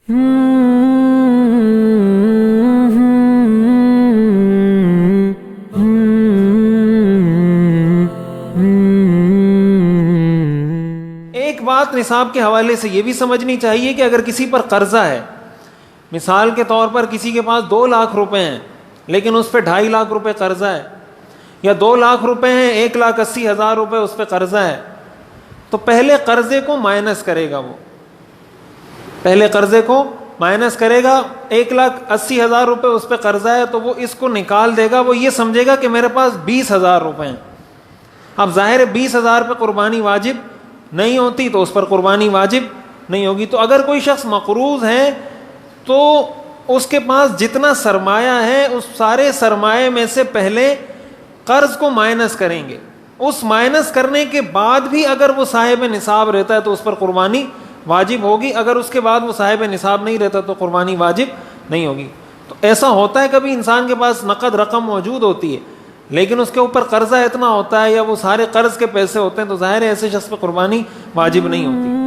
ایک بات نصاب کے حوالے سے یہ بھی سمجھنی چاہیے کہ اگر کسی پر قرضہ ہے، مثال کے طور پر کسی کے پاس 2 لاکھ روپے ہیں لیکن اس پہ 2.5 لاکھ روپے قرضہ ہے، یا 2 لاکھ روپے ہیں 1,80,000 روپے اس پہ قرضہ ہے، تو پہلے قرضے کو مائنس کرے گا، وہ پہلے قرضے کو مائنس کرے گا. 1,80,000 روپے اس پہ قرضہ ہے تو وہ اس کو نکال دے گا، وہ یہ سمجھے گا کہ میرے پاس 20,000 روپے ہیں. اب ظاہر ہے 20,000 پہ قربانی واجب نہیں ہوتی تو اس پر قربانی واجب نہیں ہوگی. تو اگر کوئی شخص مقروض ہے تو اس کے پاس جتنا سرمایہ ہے اس سارے سرمایہ میں سے پہلے قرض کو مائنس کریں گے. اس مائنس کرنے کے بعد بھی اگر وہ صاحب نصاب رہتا ہے تو اس پر قربانی واجب ہوگی، اگر اس کے بعد وہ صاحب نصاب نہیں رہتا تو قربانی واجب نہیں ہوگی. تو ایسا ہوتا ہے کبھی انسان کے پاس نقد رقم موجود ہوتی ہے لیکن اس کے اوپر قرضہ اتنا ہوتا ہے یا وہ سارے قرض کے پیسے ہوتے ہیں تو ظاہر ہے ایسے شخص پہ قربانی واجب نہیں ہوتی.